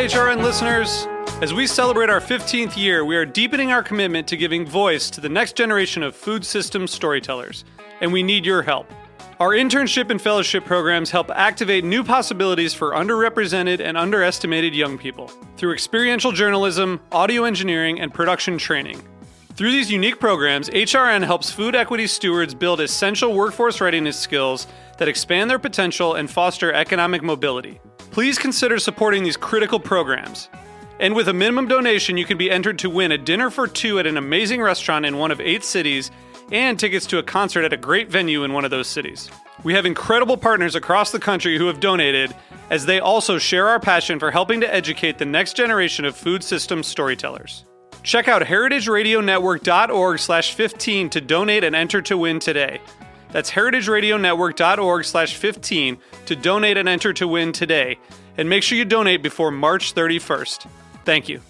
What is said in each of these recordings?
HRN listeners. As we celebrate our 15th year, we are deepening our commitment to giving voice to the next generation of food systems storytellers, and we need your help. Our internship and fellowship programs help activate new possibilities for underrepresented and underestimated young people through experiential journalism, audio engineering, and production training. Through these unique programs, HRN helps food equity stewards build essential workforce readiness skills that expand their potential and foster economic mobility. Please consider supporting these critical programs. And with a minimum donation, you can be entered to win a dinner for two at an amazing restaurant in one of 8 cities and tickets to a concert at a great venue in one of those cities. We have incredible partners across the country who have donated, as they also share our passion for helping to educate the next generation of food systems storytellers. Check out heritageradionetwork.org/15 to donate and enter to win today. That's heritageradionetwork.org/15 to donate and enter to win today. And make sure you donate before March 31st. Thank you.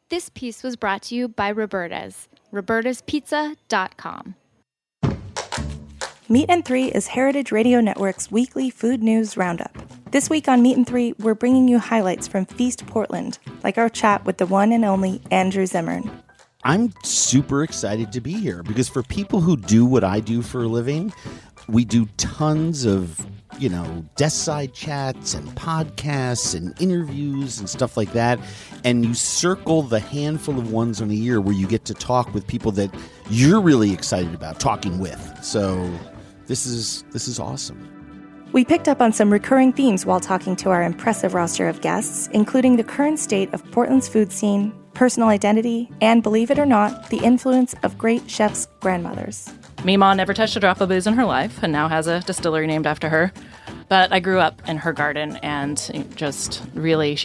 This piece was brought to you by Roberta's, robertaspizza.com. Meat and Three is Heritage Radio Network's weekly food news roundup. This week on Meat and Three, we're bringing you highlights from Feast Portland, like our chat with the one and only Andrew Zimmern. I'm super excited to be here because for people who do what I do for a living, we do tons of, desk side chats and podcasts and interviews and stuff like that. And you circle the handful of ones in a year where you get to talk with people that you're really excited about talking with. So this is awesome. We picked up on some recurring themes while talking to our impressive roster of guests, including the current state of Portland's food scene, personal identity, and, believe it or not, the influence of great chefs' grandmothers. Meemaw never touched a drop of booze in her life and now has a distillery named after her. But I grew up in her garden and she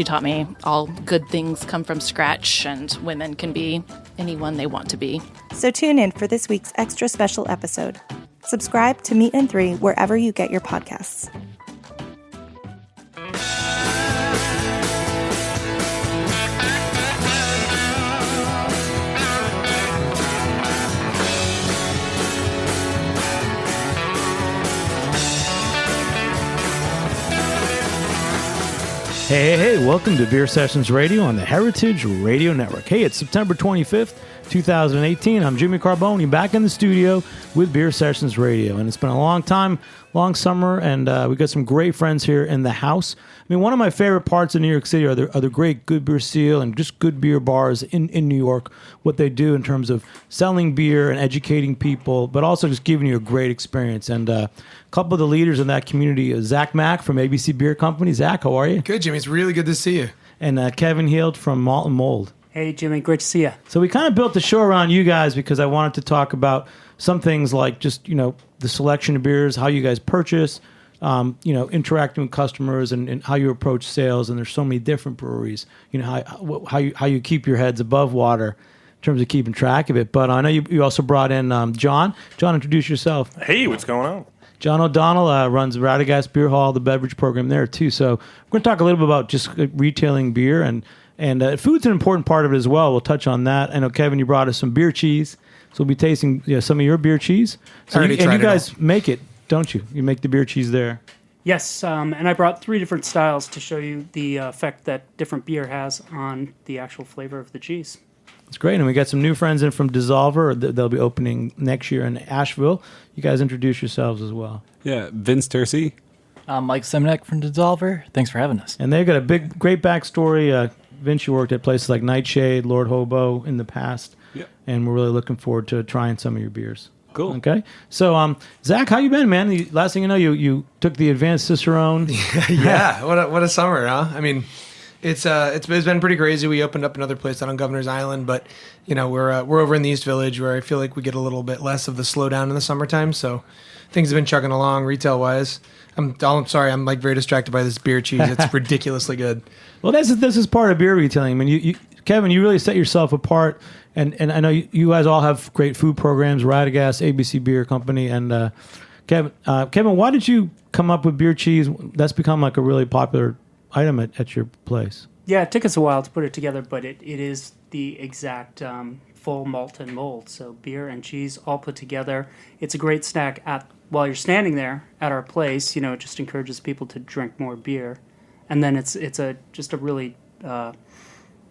taught me all good things come from scratch and women can be anyone they want to be. So tune in for this week's extra special episode. Subscribe to Meat and Three wherever you get your podcasts. Hey, welcome to Beer Sessions Radio on the Heritage Radio Network. Hey, it's September 25th, 2018. I'm Jimmy Carbone, back in the studio with Beer Sessions Radio. And it's been a long time, long summer, and we've got some great friends here in the house. I mean, one of my favorite parts of New York City are the great Good Beer Seal and just good beer bars in New York, what they do in terms of selling beer and educating people, but also just giving you a great experience. And a couple of the leaders in that community is Zach Mack from ABC Beer Company. Zach, how are you? Good, Jimmy. It's really good to see you. And Kevin Heald from Malt Mold. Hey, Jimmy. Great to see you. So we kind of built the show around you guys because I wanted to talk about some things like just, the selection of beers, how you guys purchase, interacting with customers and how you approach sales. And there's so many different breweries, how you keep your heads above water in terms of keeping track of it. But I know you also brought in John. John, introduce yourself. Hey, what's going on? John O'Donnell runs Radegast Beer Hall, the beverage program there too. So we're going to talk a little bit about just retailing beer and food's an important part of it as well. We'll touch on that. I know, Kevin, you brought us some beer cheese. So we'll be tasting some of your beer cheese. So you guys make it, don't you? You make the beer cheese there. Yes, and I brought 3 different styles to show you the effect that different beer has on the actual flavor of the cheese. That's great. And we got some new friends in from DSSOLVR. They'll be opening next year in Asheville. You guys introduce yourselves as well. Yeah, Vince Turse. I'm Mike Semenec from DSSOLVR. Thanks for having us. And they've got a great backstory. Vince, you worked at places like Nightshade, Lord Hobo in the past. Yep. And we're really looking forward to trying some of your beers. Cool. Okay. So, Zach, how you been, man? The last thing you know, you took the advanced Cicerone. Yeah. What a summer, huh? I mean, it's been pretty crazy. We opened up another place out on Governor's Island, but we're over in the East Village where I feel like we get a little bit less of the slowdown in the summertime. So things have been chugging along retail wise. I'm sorry. I'm very distracted by this beer cheese. It's ridiculously good. Well, this is part of beer retailing. I mean, Kevin, you really set yourself apart, and I know you guys all have great food programs, Radegast, ABC Beer Company, and Kevin, why did you come up with beer cheese? That's become like a really popular item at your place. Yeah, it took us a while to put it together, but it is the exact full malt and mold. So beer and cheese all put together. It's a great snack at while you're standing there at our place, it just encourages people to drink more beer, and then it's just a really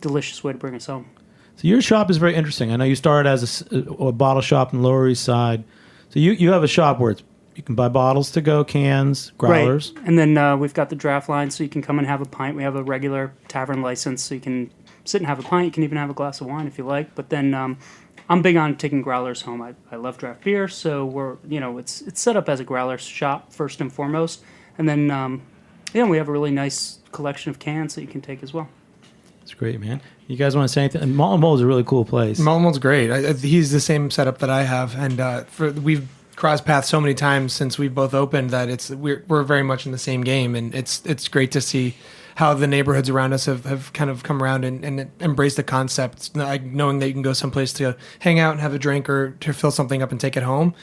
delicious way to bring us home. So your shop is very interesting. I know you started as a bottle shop in Lower East Side. So you have a shop where you can buy bottles to go, cans, growlers. Right. And then we've got the draft line, so you can come and have a pint. We have a regular tavern license, so you can sit and have a pint. You can even have a glass of wine if you like. But then I'm big on taking growlers home. I love draft beer, so it's set up as a growler shop first and foremost. And then we have a really nice collection of cans that you can take as well. That's great, man. You guys want to say anything? And Malt Mold is a really cool place. Malt Mold's great. He's the same setup that I have, and we've crossed paths so many times since we've both opened that we're very much in the same game, and it's great to see how the neighborhoods around us have kind of come around and embraced the concept, knowing that you can go someplace to hang out and have a drink or to fill something up and take it home,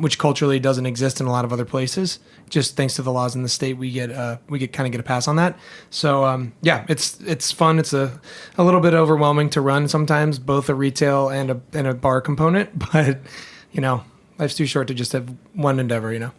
which culturally doesn't exist in a lot of other places. Just thanks to the laws in the state, we get a pass on that. So it's fun. It's a little bit overwhelming to run sometimes, both a retail and a bar component, but life's too short to just have one endeavor.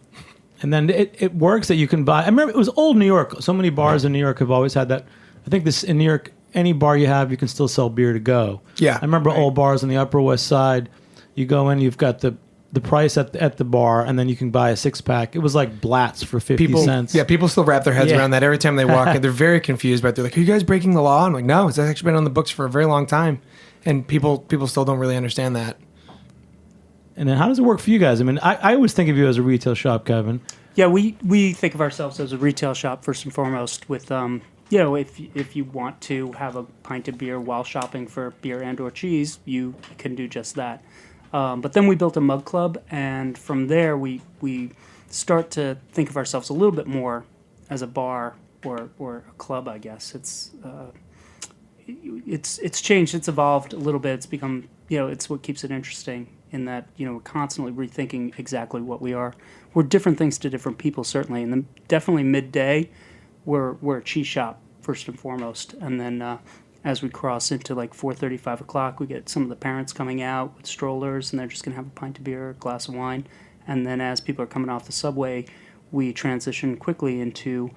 And then it works that you can buy. I remember it was old New York. So many bars in New York have always had that. I think this in New York, any bar you have, you can still sell beer to go. Yeah. I remember old bars on the Upper West Side. You go in, you've got the price at the bar, and then you can buy a 6-pack. It was like Blatz for 50 cents. Yeah, people still wrap their heads around that every time they walk in. They're very confused, but they're like, "Are you guys breaking the law?" I'm like, "No, it's actually been on the books for a very long time," and people still don't really understand that. And then how does it work for you guys? I mean, I always think of you as a retail shop, Kevin. Yeah, we think of ourselves as a retail shop first and foremost. With if you want to have a pint of beer while shopping for beer and or cheese, you can do just that. But then we built a mug club, and from there we start to think of ourselves a little bit more as a bar or a club. I guess it's changed, it's evolved a little bit. It's become it's what keeps it interesting. In that we're constantly rethinking exactly what we are. We're different things to different people, certainly, and then definitely midday, we're a cheese shop first and foremost, and then as we cross into like 4:30, 5 o'clock, we get some of the parents coming out with strollers, and they're just gonna have a pint of beer, a glass of wine, and then as people are coming off the subway, we transition quickly into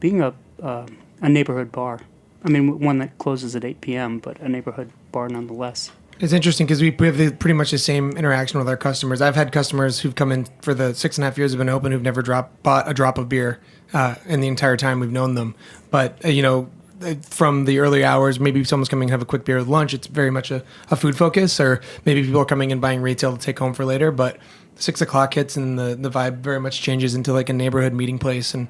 being a neighborhood bar. I mean, one that closes at 8 p.m., but a neighborhood bar nonetheless. It's interesting because we have pretty much the same interaction with our customers. I've had customers who've come in for the 6.5 years we've been open who've never bought a drop of beer in the entire time we've known them. But, from the early hours, maybe someone's coming to have a quick beer with lunch. It's very much a food focus, or maybe people are coming and buying retail to take home for later. But 6 o'clock hits and the vibe very much changes into like a neighborhood meeting place. And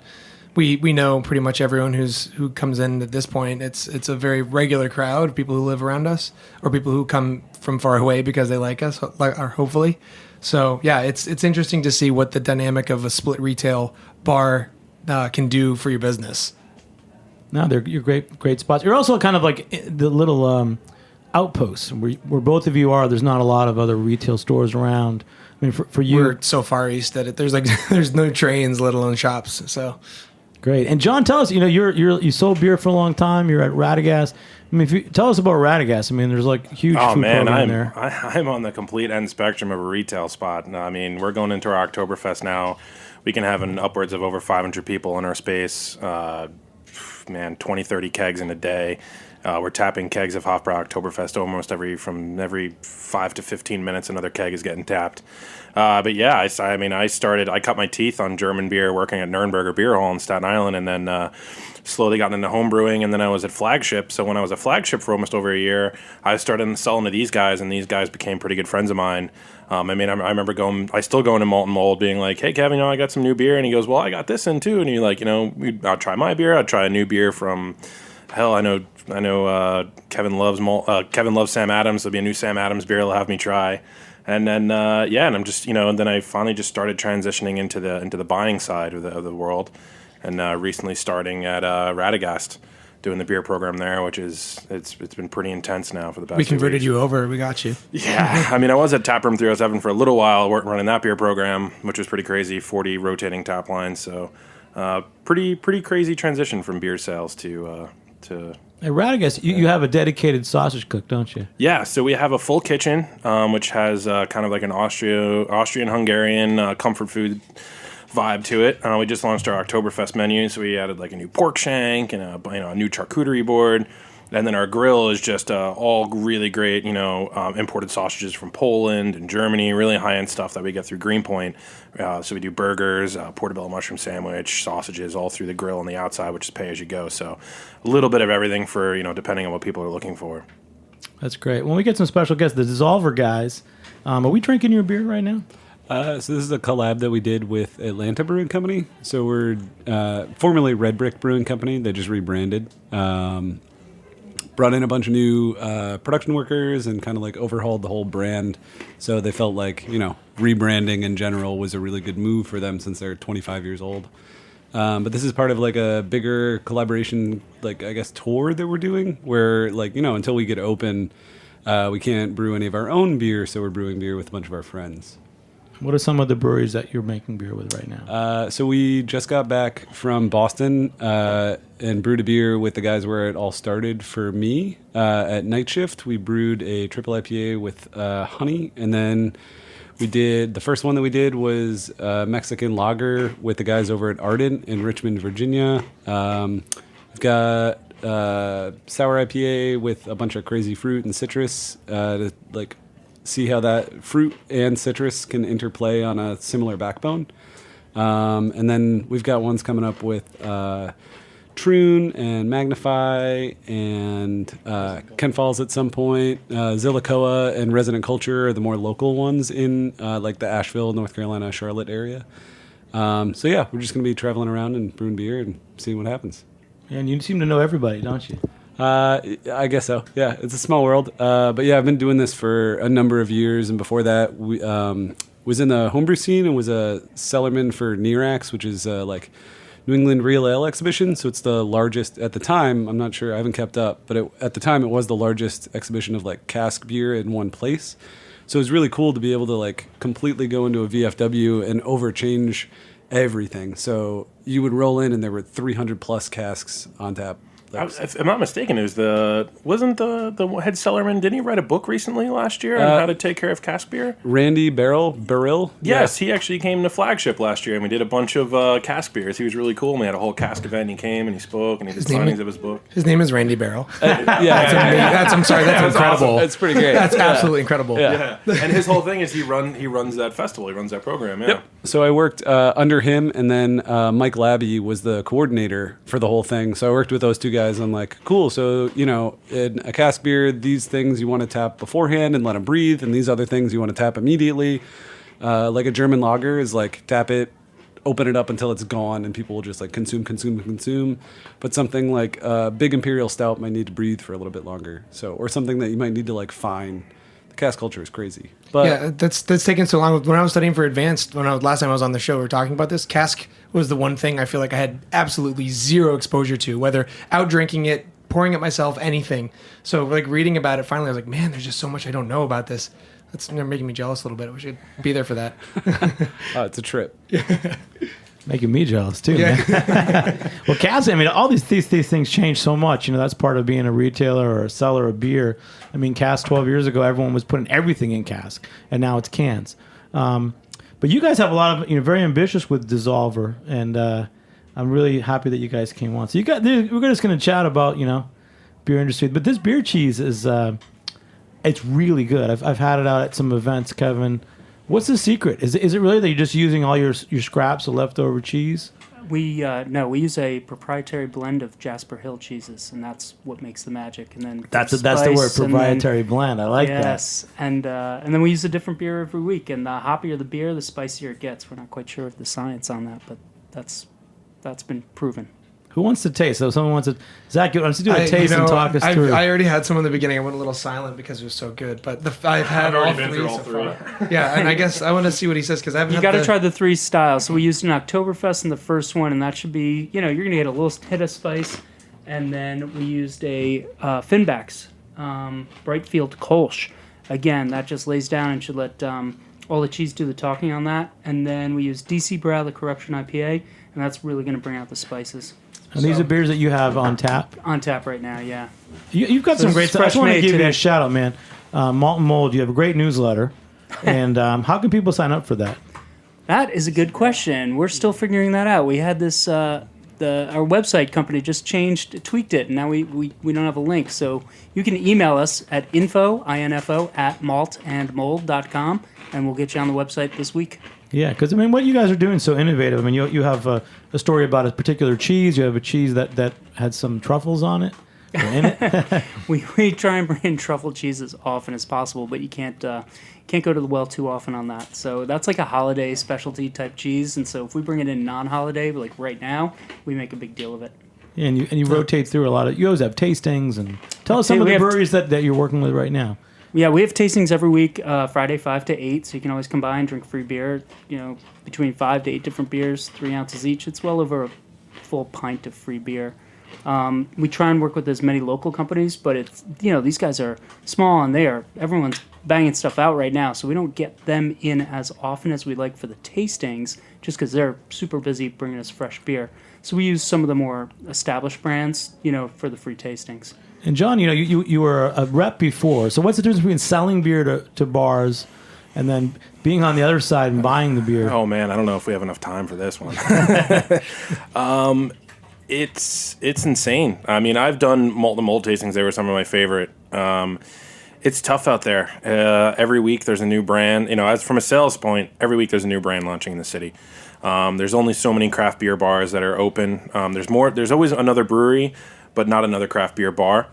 we know pretty much everyone who comes in at this point. It's a very regular crowd, people who live around us or people who come from far away because they like us, or hopefully. So yeah, it's interesting to see what the dynamic of a split retail bar can do for your business. No, you're great spots. You're also kind of like the little outposts where both of you are. There's not a lot of other retail stores around. I mean, for you, we're so far east that there's no trains, let alone shops. So. Great. And John, tell us, you sold beer for a long time. You're at Radegast. I mean, tell us about Radegast. I mean, there's like huge food program there. I'm on the complete end spectrum of a retail spot. I mean, we're going into our Oktoberfest now. We can have upwards of over 500 people in our space. 20, 30 kegs in a day. We're tapping kegs of Hofbrau Oktoberfest almost every 5 to 15 minutes. Another keg is getting tapped. But yeah, I cut my teeth on German beer working at Nürnberger Beer Hall in Staten Island, and then slowly got into home brewing, and then I was at Flagship. So when I was at Flagship for almost over a year, I started selling to these guys, and these guys became pretty good friends of mine. I remember I still go into Malt Mold being like, "Hey, Kevin, I got some new beer," and he goes, "Well, I got this in too," and I'll try my beer, I'll try a new beer from, hell, I know Kevin loves Sam Adams. There'll be a new Sam Adams beer he'll have me try. And then, and I'm just, and then I finally just started transitioning into the buying side of the world, and recently starting at Radegast, doing the beer program there, which it's been pretty intense now for the past. We converted 2 weeks. You over. We got you. Yeah, I was at Taproom 307 for a little while, running that beer program, which was pretty crazy. 40 rotating tap lines, so pretty crazy transition from beer sales to Hey, Radegast, you have a dedicated sausage cook, don't you? Yeah, so we have a full kitchen, which has kind of like an Austrian-Hungarian comfort food vibe to it. We just launched our Oktoberfest menu, so we added like a new pork shank and a new charcuterie board. And then our grill is just all really great, imported sausages from Poland and Germany, really high-end stuff that we get through Greenpoint. So we do burgers, portobello mushroom sandwich, sausages all through the grill on the outside, which is pay-as-you-go. So a little bit of everything for, depending on what people are looking for. That's great. When we get some special guests, the DSSOLVR guys, are we drinking your beer right now? So this is a collab that we did with Atlanta Brewing Company. So we're formerly Red Brick Brewing Company. They just rebranded. Brought in a bunch of new production workers and kind of like overhauled the whole brand. So they felt like, rebranding in general was a really good move for them since they're 25 years old. But this is part of like a bigger collaboration, like I guess tour that we're doing where like, until we get open, we can't brew any of our own beer. So we're brewing beer with a bunch of our friends. What are some of the breweries that you're making beer with right now? So we just got back from Boston and brewed a beer with the guys where it all started for me. At Night Shift, we brewed a triple IPA with honey. And then the first one that we did was Mexican lager with the guys over at Ardent in Richmond, Virginia. We've got sour IPA with a bunch of crazy fruit and citrus to like see how that fruit and citrus can interplay on a similar backbone. And then we've got ones coming up with Troon and Magnify and Ken Falls at some point. Zillicoa and Resident Culture are the more local ones in like the Asheville, North Carolina, Charlotte area. So yeah, we're just going to be traveling around and brewing beer and seeing what happens. And you seem to know everybody, don't you? I guess so. Yeah, it's a small world. But yeah, I've been doing this for a number of years, and before that, we was in the homebrew scene and was a cellarman for Nerax, which is like New England Real Ale exhibition. So it's the largest at the time. I'm not sure. I haven't kept up, but at the time, it was the largest exhibition of like cask beer in one place. So it was really cool to be able to like completely go into a VFW and overchange everything. So you would roll in, and there were 300 plus casks on tap. If I'm not mistaken, it was wasn't the head cellarman, didn't he write a book recently last year on how to take care of cask beer? Randy Barrill? Yes, he actually came to Flagship last year, and we did a bunch of cask beers. He was really cool, and we had a whole cask event, and he came, and he spoke, and he did signings of his book. His name is Randy Barrill. That's incredible. Awesome. That's pretty great. That's absolutely incredible. Yeah. And his whole thing is he runs that festival, he runs that program, yeah. Yep. So I worked under him, and then Mike Labby was the coordinator for the whole thing. So I worked with those two guys. I'm like, cool. So, in a cask beer, these things you want to tap beforehand and let them breathe, and these other things you want to tap immediately. Like a German lager is like tap it, open it up until it's gone, and people will just like consume. But something like a big imperial stout might need to breathe for a little bit longer. So, or something that you might need to like fine. Cask culture is crazy. But yeah, that's taken so long. When I was studying for advanced, last time I was on the show, we were talking about this. Cask was the one thing I feel like I had absolutely zero exposure to, whether out drinking it, pouring it myself, anything. So like reading about it, finally I was like, man, there's just so much I don't know about this. That's making me jealous a little bit. I wish I'd be there for that. It's a trip. Making me jealous too, man. Well, cask, all these things change so much. That's part of being a retailer or a seller of beer. Cask 12 years ago, everyone was putting everything in cask, and now it's cans. But you guys have a lot of, very ambitious with DSSOLVR, and I'm really happy that you guys came on. So we're just going to chat about, beer industry. But this beer cheese is, it's really good. I've had it out at some events, Kevin. What's the secret? Is it really that you're just using all your scraps of leftover cheese? We use a proprietary blend of Jasper Hill cheeses, and that's what makes the magic. And then that's the word, proprietary blend. I like that. Yes, and then we use a different beer every week. And the hoppier the beer, the spicier it gets. We're not quite sure of the science on that, but that's been proven. Who wants to taste? So someone wants to. Zach, you want to do a taste and talk us through? I already had some in the beginning. I went a little silent because it was so good. But I've had all three so far. Yeah, and I guess I want to see what he says because I haven't. You got to try the three styles. So we used an Oktoberfest in the first one, and that should be you're gonna get a little hit of spice, and then we used a Finbacks Brightfield Kolsch. Again, that just lays down and should let all the cheese do the talking on that. And then we used DC Brow, the Corruption IPA, and that's really going to bring out the spices. And these are beers that you have on tap? On tap right now, yeah. You've got So some this great is stuff. I just want to fresh give made you a today. shout out, man. Malt Mold, you have a great newsletter. And how can people sign up for that? That is a good question. We're still figuring that out. We had this, our website company just tweaked it, and now we don't have a link. So you can email us at info at maltandmold.com, and we'll get you on the website this week. Yeah, because I mean, what you guys are doing is so innovative. I mean, you have a story about a particular cheese. You have a cheese that had some truffles on it. Or in it. We try and bring in truffle cheese as often as possible, but you can't go to the well too often on that. So that's like a holiday specialty type cheese, and so if we bring it in non-holiday, like right now, we make a big deal of it. And you rotate through a lot of. You always have tastings, and tell us some of the breweries that you're working with right now. Yeah, we have tastings every week, Friday 5 to 8, so you can always come by and drink free beer. Between 5 to 8 different beers, 3 ounces each. It's well over a full pint of free beer. We try and work with as many local companies, but it's these guys are small and everyone's banging stuff out right now, so we don't get them in as often as we'd like for the tastings, just because they're super busy bringing us fresh beer. So we use some of the more established brands, for the free tastings. And John, you were a rep before, so what's the difference between selling beer to bars and then being on the other side and buying the beer? Oh man, I don't know if we have enough time for this one. It's insane. I mean, I've done Malt Mold tastings. They were some of my favorite. It's tough out there. Every week there's a new brand. As from a sales point, every week there's a new brand launching in the city. There's only so many craft beer bars that are open. There's always another brewery, but not another craft beer bar.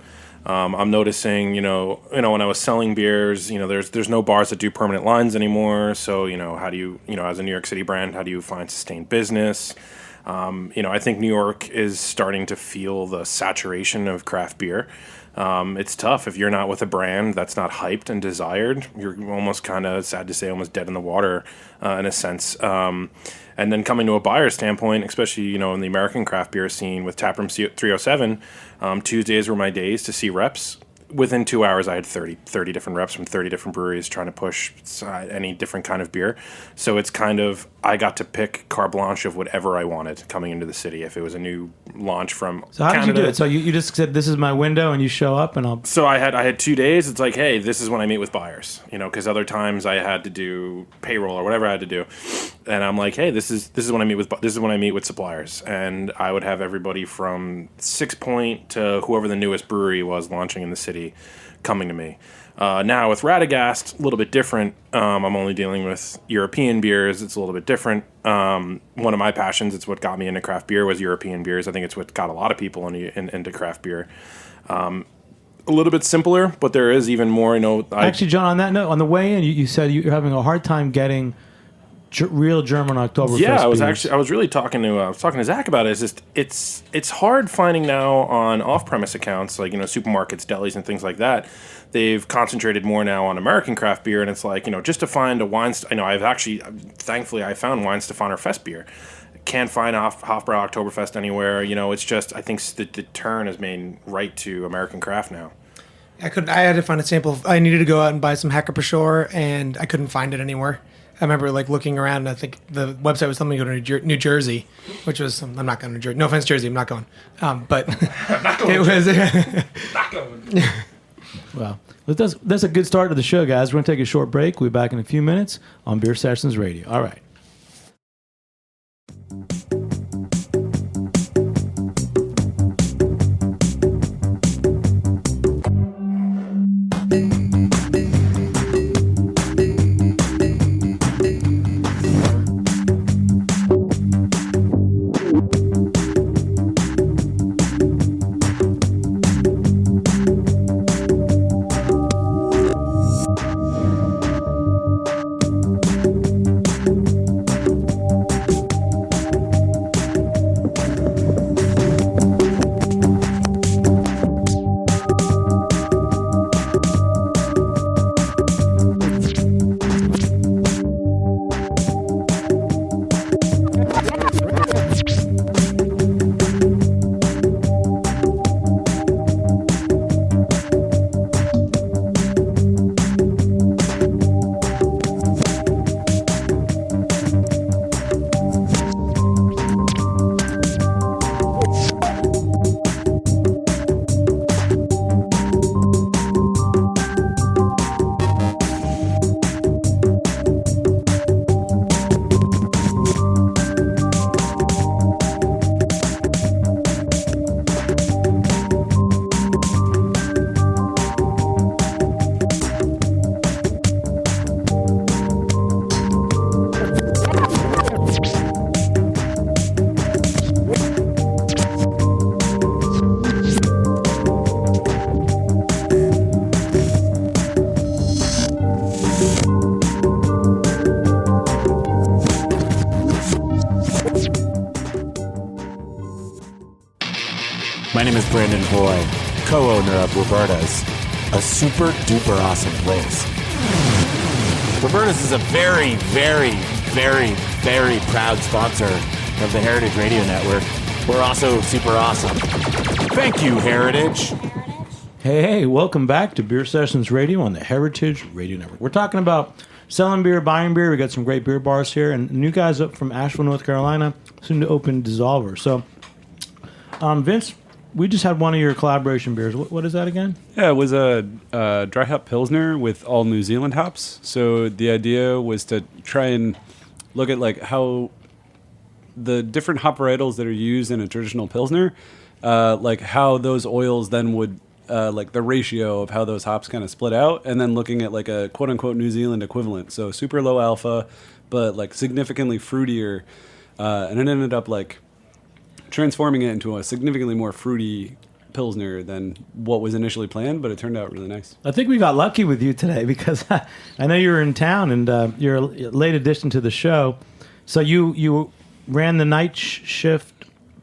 I'm noticing, when I was selling beers, there's no bars that do permanent lines anymore. So, how do you, as a New York City brand, how do you find sustained business? I think New York is starting to feel the saturation of craft beer. It's tough if you're not with a brand that's not hyped and desired. You're almost kind of, sad to say, almost dead in the water in a sense. And then coming to a buyer standpoint, especially, in the American craft beer scene with Taproom 307, Tuesdays were my days to see reps. Within 2 hours, I had 30 different reps from 30 different breweries trying to push any different kind of beer. So it's kind of, I got to pick carte blanche of whatever I wanted coming into the city. If it was a new launch from So how Canada, did you do it? So you just said, this is my window, and you show up, and I'll... So I had 2 days. It's like, hey, this is when I meet with buyers, because other times I had to do payroll or whatever I had to do, and I'm like, hey, this is when I meet with suppliers, and I would have everybody from 6 Point to whoever the newest brewery was launching in the city coming to me. Now with Radegast, a little bit different. I'm only dealing with European beers. It's a little bit different. One of my passions, it's what got me into craft beer, was European beers. I think it's what got a lot of people into craft beer. A little bit simpler, but there is even more. Actually, John, on that note, on the way in, you said you're having a hard time getting real German Oktoberfest. Yeah, I beers. was really talking to Zach about it. It's hard finding now on off-premise accounts like supermarkets, delis, and things like that. They've concentrated more now on American craft beer, and it's like just to find a wine. Thankfully I found Weinstefaner Fest beer. Can't find Hofbrau Oktoberfest anywhere. It's just, I think the turn has made right to American craft now. I had to find a sample. I needed to go out and buy some Hacker Pashore, and I couldn't find it anywhere. I remember looking around, and I think the website was telling me to go to New Jersey, which was, I'm not going to Jersey. No offense, Jersey, I'm not going. But it was... Not going. Well, that's a good start to the show, guys. We're going to take a short break. We'll be back in a few minutes on Beer Sessions Radio. All right. My name is Brandon Boy, co-owner of Roberta's, a super duper awesome place. Roberta's is a very, very, very, very proud sponsor of the Heritage Radio Network. We're also super awesome. Thank you, Heritage. Hey, welcome back to Beer Sessions Radio on the Heritage Radio Network. We're talking about selling beer, buying beer. We got some great beer bars here, and new guys up from Asheville, North Carolina, soon to open DSSOLVR. So, Vince, we just had one of your collaboration beers. What is that again? Yeah, it was a dry hop Pilsner with all New Zealand hops. So the idea was to try and look at like how the different hop varietals that are used in a traditional Pilsner, like how those oils then would, like the ratio of how those hops kind of split out, and then looking at like a quote-unquote New Zealand equivalent. So super low alpha, but like significantly fruitier. And it ended up like transforming it into a significantly more fruity Pilsner than what was initially planned, but it turned out really nice. I think we got lucky with you today because I know you were in town and you're a late addition to the show. So you ran the night shift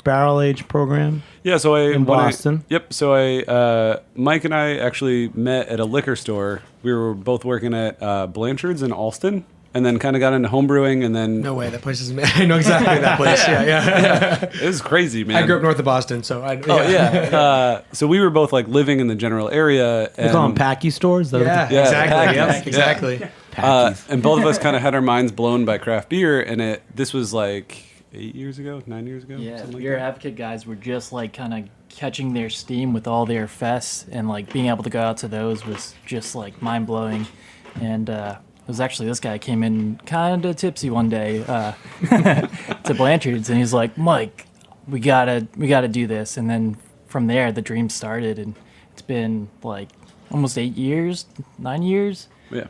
barrel age program. Yeah, so in Boston. So Mike and I actually met at a liquor store. We were both working at Blanchard's in Alston, and then kind of got into homebrewing, and then No way, that place is. I know exactly that place. Yeah. It was crazy, man. I grew up north of Boston, so I. Oh yeah. So we were both like living in the general area. They call them packy stores. Exactly. Yep, exactly. And both of us kind of had our minds blown by craft beer, and this was like 9 years ago. Yeah, something like Beer that. Advocate guys were just like kind of catching their steam with all their fests, and like being able to go out to those was just like mind blowing. And it was actually this guy came in kind of tipsy one day to Blanchard's, and he's like, "Mike, we gotta do this." And then from there, the dream started, and it's been like almost 9 years,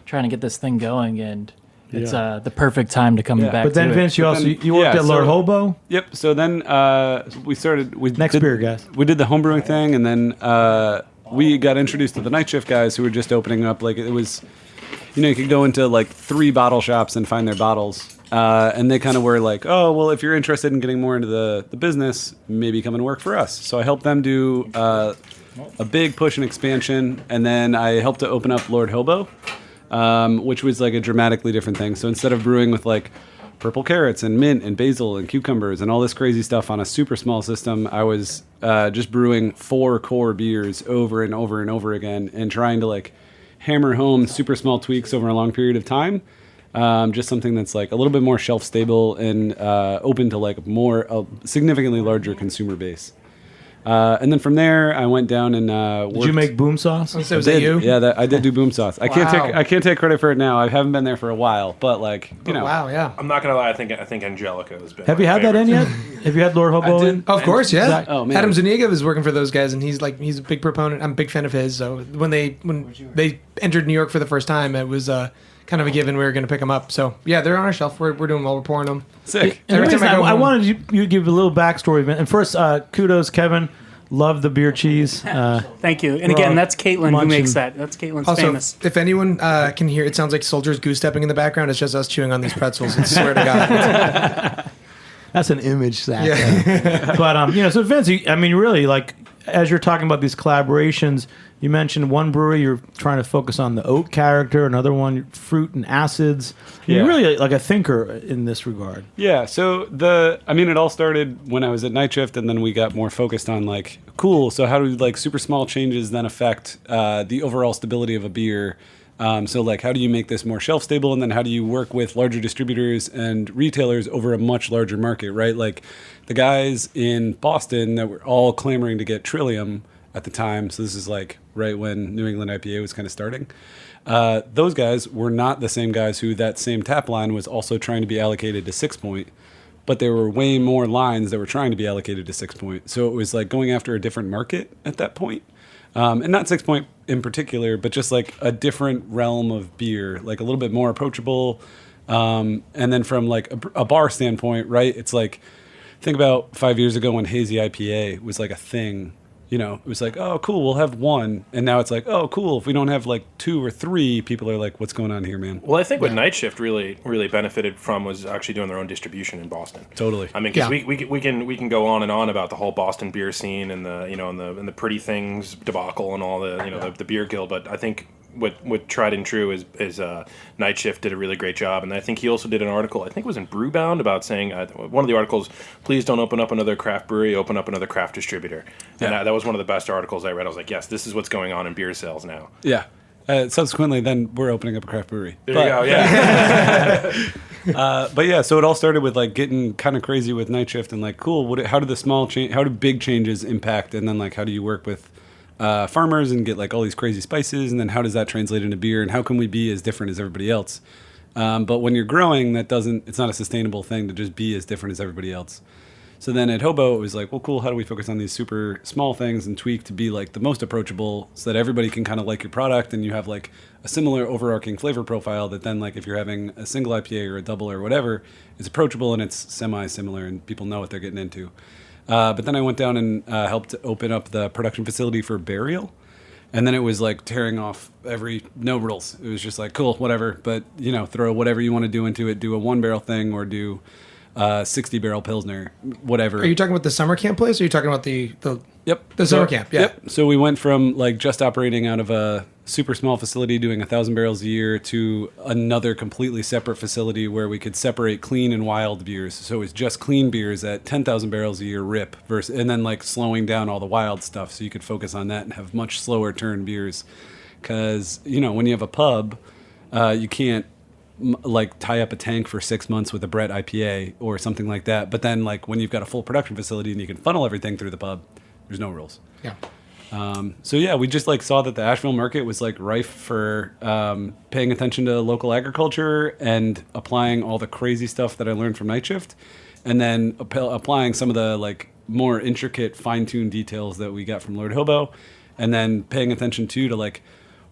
trying to get this thing going, and it's the perfect time to come back. But then, to Vince, it. you worked at Lord Hobo. Yep. So then we started. Beer, guys. We did the homebrewing thing, and then we got introduced to the night shift guys who were just opening up. Like it was, you could go into like 3 bottle shops and find their bottles, and they kind of were like, "Oh, well, if you're interested in getting more into the business, maybe come and work for us." So I helped them do a big push and expansion, and then I helped to open up Lord Hobo. Which was like a dramatically different thing. So instead of brewing with like purple carrots and mint and basil and cucumbers and all this crazy stuff on a super small system, I was just brewing 4 core beers over and over and over again and trying to like hammer home super small tweaks over a long period of time. Just something that's like a little bit more shelf stable and open to like a significantly larger consumer base. And then from there, I went down and worked. Did you make boom sauce? So was that you? Yeah, I did do boom sauce. I can't take credit for it now. I haven't been there for a while, but like you know. Wow, yeah. I'm not gonna lie. I think Angelica has been. Have you had that in yet? Have you had Lord Hobo in? Of course, yeah. Oh man, Adam Zuniga was working for those guys, and he's a big proponent. I'm a big fan of his. So when they entered New York for the first time, it was kind of a given we were going to pick them up. So yeah, they're on our shelf. We're doing well. We're pouring them. Sick. And Every time I go I home- wanted you to give a little backstory. And first, kudos, Kevin. Love the beer cheese. Thank you. And again, that's Caitlin who makes that. That's Caitlin's Also, famous. if anyone can hear, it sounds like soldiers goose stepping in the background. It's just us chewing on these pretzels. I swear to God. That's an image, Zach. Yeah. But so Vince, really, like as you're talking about these collaborations, you mentioned one brewery you're trying to focus on the oat character, another one fruit and acids. You're really like a thinker in this regard. Yeah, so it all started when I was at night shift, and then we got more focused on like, cool, so how do like super small changes then affect the overall stability of a beer? So like, how do you make this more shelf stable, and then how do you work with larger distributors and retailers over a much larger market, right? Like the guys in Boston that were all clamoring to get Trillium at the time, so this is like right when New England IPA was kind of starting. Those guys were not the same guys who that same tap line was also trying to be allocated to 6 Point, but there were way more lines that were trying to be allocated to 6 Point. So it was like going after a different market at that point. And not 6 Point in particular, but just like a different realm of beer, like a little bit more approachable. And then from like a bar standpoint, right? It's like, think about 5 years ago when hazy IPA was like a thing. it was like, oh, cool, we'll have one. And now it's like, oh, cool, if we don't have like 2 or 3, people are like, what's going on here, man? Well, I think what Night Shift really benefited from was actually doing their own distribution in Boston. Totally. I mean, because we can go on and on about the whole Boston beer scene and the Pretty Things debacle and all the beer guild, but I think what tried and true is Night Shift did a really great job, and I think he also did an article, I think it was in Brewbound, about saying one of the articles, please don't open up another craft brewery, open up another craft distributor. And that was one of the best articles I read. I was like, yes, this is what's going on in beer sales now. Yeah. Subsequently, then we're opeting up a craft brewery. There you go. Yeah. But yeah, so it all started with like getting kind of crazy with Night Shift and like, cool. How do big changes impact, and then like how do you work with farmers and get like all these crazy spices, and then how does that translate into beer, and how can we be as different as everybody else? But when you're growing, it's not a sustainable thing to just be as different as everybody else. So then at Hobo, it was like, well, cool, how do we focus on these super small things and tweak to be like the most approachable so that everybody can kind of like your product and you have like a similar overarching flavor profile that then like if you're having a single IPA or a double or whatever, it's approachable and it's semi-similar and people know what they're getting into. But then I went down and helped open up the production facility for Burial. And then it was like tearing off no rules. It was just like, cool, whatever. But, throw whatever you want to do into it. Do a 1-barrel thing or do 60-barrel Pilsner, whatever. Are you talking about the summer camp place, or are you talking about the summer camp? Yeah. Yep. So we went from like just operating out of a super small facility doing 1,000 barrels a year to another completely separate facility where we could separate clean and wild beers. So it was just clean beers at 10,000 barrels a year rip and then like slowing down all the wild stuff so you could focus on that and have much slower turn beers. Because, when you have a pub, you can't like tie up a tank for 6 months with a Brett IPA or something like that. But then like when you've got a full production facility and you can funnel everything through the pub, there's no rules. Yeah. So yeah, we just like saw that the Asheville market was like rife for paying attention to local agriculture and applying all the crazy stuff that I learned from Night Shift, and then applying some of the like more intricate fine-tuned details that we got from Lord Hobo, and then paying attention to like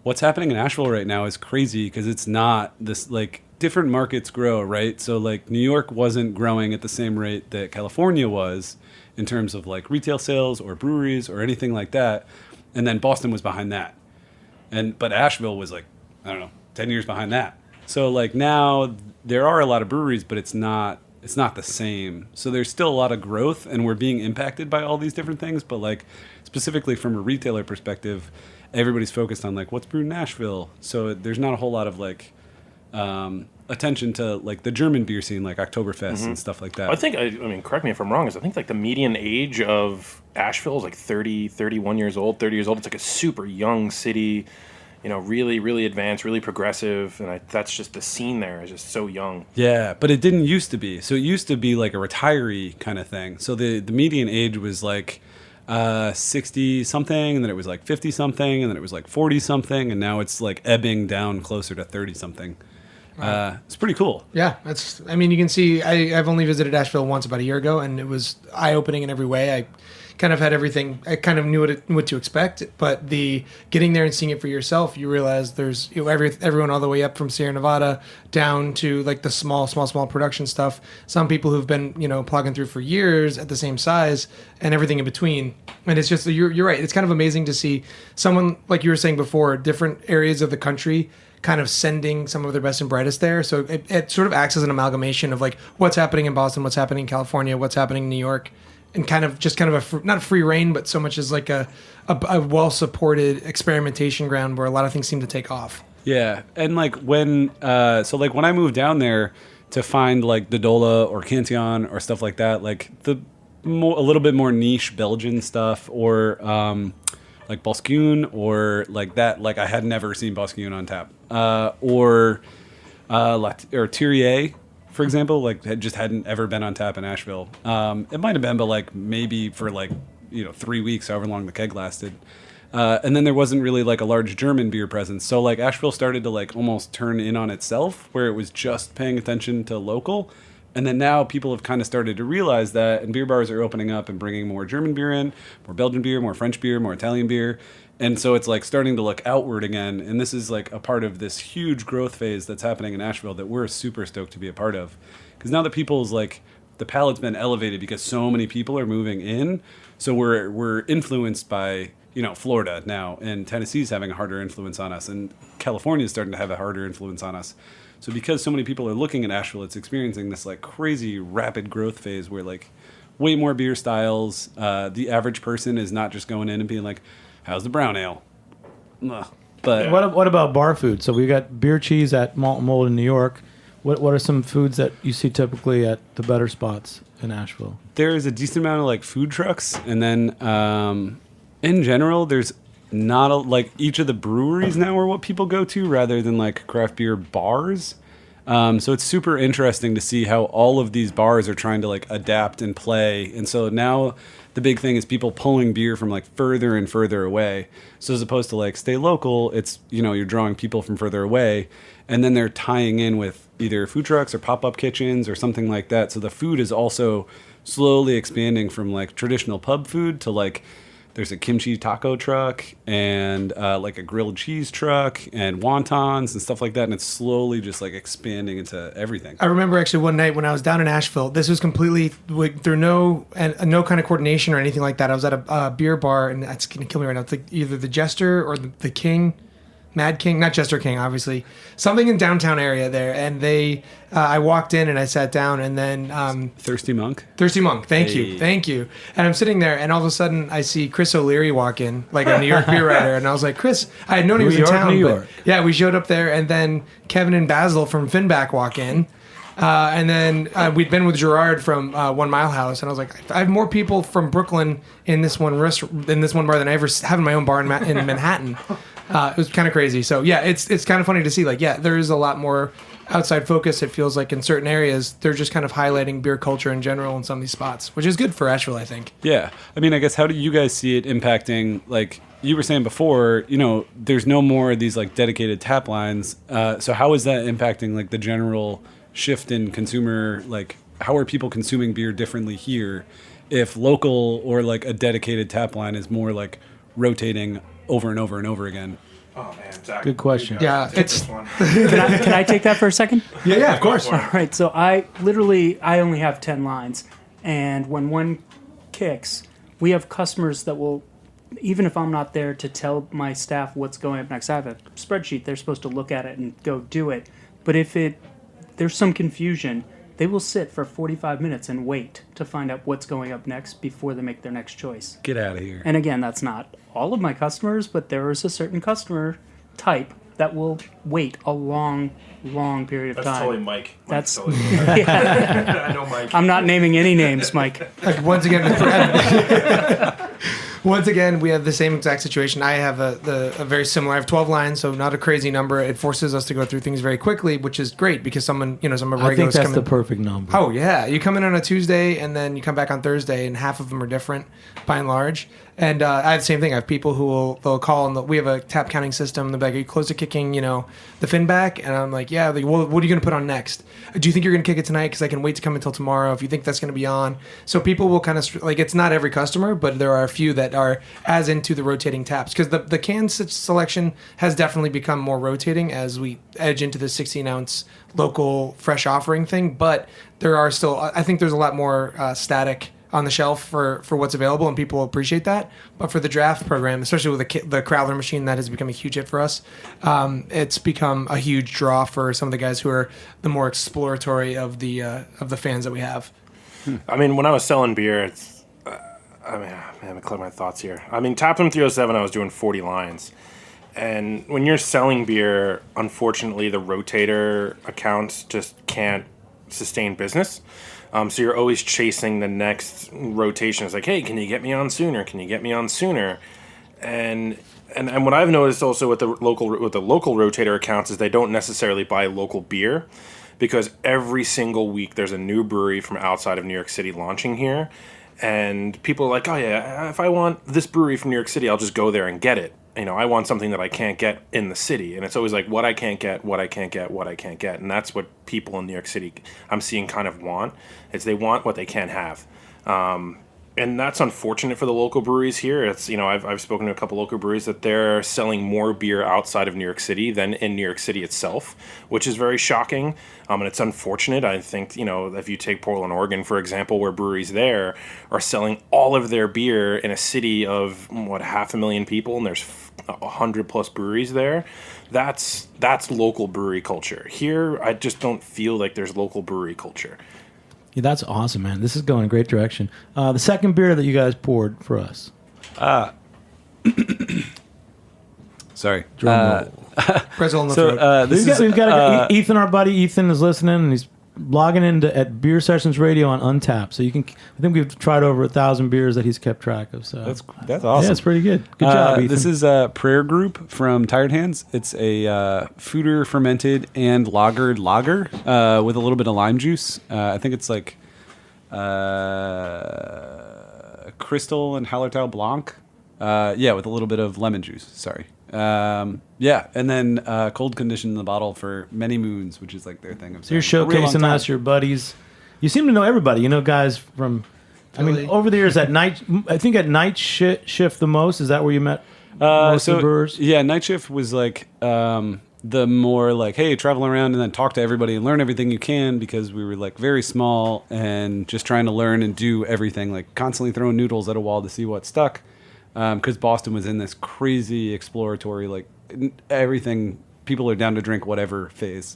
what's happening in Asheville right now is crazy because it's not this like different markets grow, right? So like New York wasn't growing at the same rate that California was in terms of like retail sales or breweries or anything like that. And then Boston was behind that. But Asheville was like, I don't know, 10 years behind that. So like now there are a lot of breweries, but it's not the same. So there's still a lot of growth and we're being impacted by all these different things. But like specifically from a retailer perspective, everybody's focused on like what's brewed in Nashville. So there's not a whole lot of like attention to like the German beer scene, like Oktoberfest and stuff like that. I think, I mean, correct me if I'm wrong, I think like the median age of Asheville is like 31 years old, 30 years old. It's like a super young city, really, really advanced, really progressive. And that's just the scene there is just so young. Yeah, but it didn't used to be. So it used to be like a retiree kind of thing. So the median age was like 60 something, and then it was like 50 something, and then it was like 40 something, and now it's like ebbing down closer to 30 something. It's pretty cool. Yeah, you can see, I've only visited Asheville once about a year ago, and it was eye-opening in every way. I kind of had everything, I kind of knew what to expect, but the getting there and seeing it for yourself, you realize there's everyone all the way up from Sierra Nevada down to like the small production stuff. Some people who've been, plugging through for years at the same size and everything in between. And it's just, you're right. It's kind of amazing to see someone, like you were saying before, different areas of the country kind of sending some of their best and brightest there. So it sort of acts as an amalgamation of like what's happening in Boston, what's happening in California, what's happening in New York, and kind of not a free reign, but so much as like a well-supported experimentation ground where a lot of things seem to take off. Yeah. And like when I moved down there to find like Dodola or Cantillon or stuff like that, like a little bit more niche Belgian stuff or like Boscoon or like that. Like I had never seen Boscoon on tap. Or Thierry, for example, like hadn't ever been on tap in Asheville. It might have been, but like maybe for like 3 weeks, however long the keg lasted. And then there wasn't really like a large German beer presence. So like Asheville started to like almost turn in on itself, where it was just paying attention to local. And then now people have kind of started to realize that, and beer bars are opening up and bringing more German beer in, more Belgian beer, more French beer, more Italian beer. And so it's like starting to look outward again. And this is like a part of this huge growth phase that's happening in Asheville that we're super stoked to be a part of. Because now that people's like the palate's been elevated because so many people are moving in. So we're influenced by, Florida now, and Tennessee's having a harder influence on us, and California is starting to have a harder influence on us. So because so many people are looking at Asheville, it's experiencing this like crazy rapid growth phase where like way more beer styles. The average person is not just going in and being like, "How's the brown ale?" Ugh. But What about bar food? So we got beer cheese at Malt Mold in New York. What are some foods that you see typically at the better spots in Asheville? there is a decent amount of like food trucks, and then in general, there's not like each of the breweries now are what people go to rather than like craft beer bars. So it's super interesting to see how all of these bars are trying to like adapt and play. And so now the big thing is people pulling beer from like further and further away. So as opposed to like stay local, it's, you know, you're drawing people from further away, and then they're tying in with either food trucks or pop-up kitchens or something like that. So the food is also slowly expanding from like traditional pub food to like there's a kimchi taco truck and like a grilled cheese truck and wontons and stuff like that. And it's slowly just like expanding into everything. I remember actually one night when I was down in Asheville, this was completely through no kind of coordination or anything like that. I was at a beer bar, and that's going to kill me right now. It's like either the Jester or the King. Mad King, not Jester King, obviously. Something in downtown area there, and I walked in and I sat down, and then Thirsty Monk. Thank you. And I'm sitting there, and all of a sudden I see Chris O'Leary walk in, like a New York beer writer, and I was like, Chris, I had known he was in town. New York. Yeah, we showed up there, and then Kevin and Basil from Finback walk in. And then we'd been with Gerard from 1 Mile House, and I was like, I have more people from Brooklyn in this one bar than I ever have in my own bar in Manhattan. It was kind of crazy. So yeah, it's kind of funny to see. Like, yeah, there is a lot more outside focus. It feels like in certain areas they're just kind of highlighting beer culture in general in some of these spots, which is good for Asheville, I think. Yeah, I mean, I guess how do you guys see it impacting? Like you were saying before, you know, there's no more of these like dedicated tap lines. So how is that impacting like the general shift in consumer? Like, how are people consuming beer differently here if local or like a dedicated tap line is more like rotating over and over and over again? Oh man, Zach, Good question. Yeah, it's. Can I take that for a second? Yeah, of course. All right, so I only have 10 lines, and when one kicks, we have customers that will, even if I'm not there to tell my staff what's going up next, I have a spreadsheet. They're supposed to look at it and go do it. But if there's some confusion, they will sit for 45 minutes and wait to find out what's going up next before they make their next choice. Get out of here. And again, that's not all of my customers, but there is a certain customer type that will wait a long period of time. That's totally Mike. That's totally Mike. I know Mike. I'm not naming any names, Mike. Once again, we have the same exact situation. I have a very similar. I have 12 lines, so not a crazy number. It forces us to go through things very quickly, which is great because some of our I think regulars that's come the in. perfect number. Oh yeah, you come in on a Tuesday and then you come back on Thursday, and half of them are different by and large. And I have the same thing. I have people who they'll call, and we have a tap counting system. They'll be like, "Are you close to kicking, the Finback?" And I'm like, "Yeah." Like, well, what are you going to put on next? Do you think you're going to kick it tonight? Because I can wait to come until tomorrow if you think that's going to be on. So people will kind of like, it's not every customer, but there are a few that are as into the rotating taps, because the can selection has definitely become more rotating as we edge into the 16-ounce local fresh offering thing. But there are still, I think there's a lot more static on the shelf for what's available, and people appreciate that. But for the draft program, especially with the Crowler machine, that has become a huge hit for us. It's become a huge draw for some of the guys who are the more exploratory of the fans that we have. I mean, when I was selling beer, it's. Let me clear my thoughts here. I mean, Taproom 307, I was doing 40 lines. And when you're selling beer, unfortunately, the rotator accounts just can't sustain business. So you're always chasing the next rotation. It's like, hey, can you get me on sooner? Can you get me on sooner? And what I've noticed also with the local rotator accounts is they don't necessarily buy local beer, because every single week there's a new brewery from outside of New York City launching here. And people are like, oh yeah, if I want this brewery from New York City, I'll just go there and get it. I want something that I can't get in the city. And it's always like, what I can't get. And that's what people in New York City I'm seeing kind of want. Is they want what they can't have. And that's unfortunate for the local breweries here. It's, I've spoken to a couple local breweries that they're selling more beer outside of New York City than in New York City itself, which is very shocking. And it's unfortunate. I think, if you take Portland, Oregon, for example, where breweries there are selling all of their beer in a city of, 500,000 people, and there's 100+ breweries there. That's local brewery culture. Here, I just don't feel like there's local brewery culture. Yeah, that's awesome, man. This is going in a great direction. The second beer that you guys poured for us. Sorry. Pretzel in the throat. We've got Ethan, our buddy Ethan, is listening, and he's logging into at Beer Sessions Radio on Untappd. So you can. I think we've tried over 1,000 beers that he's kept track of. So that's awesome. Yeah, it's pretty good. Good job, Ethan. This is a Prayer Group from Tired Hands. It's a foeder fermented and lagered lager with a little bit of lime juice. I think it's like Crystal and Hallertau Blanc. With a little bit of lemon juice. Sorry. And then cold condition in the bottle for many moons, which is like their thing. So you're showcasing us, your buddies. You seem to know everybody. You know guys from, over the years at night. I think at night shift the most. Is that where you met most of the brewers? Yeah, night shift was like the more like, hey, travel around and then talk to everybody and learn everything you can, because we were like very small and just trying to learn and do everything, like constantly throwing noodles at a wall to see what stuck. Because Boston was in this crazy exploratory, like everything, people are down to drink whatever phase.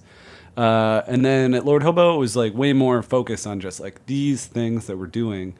And then at Lord Hobo, it was like way more focused on just like these things that we're doing.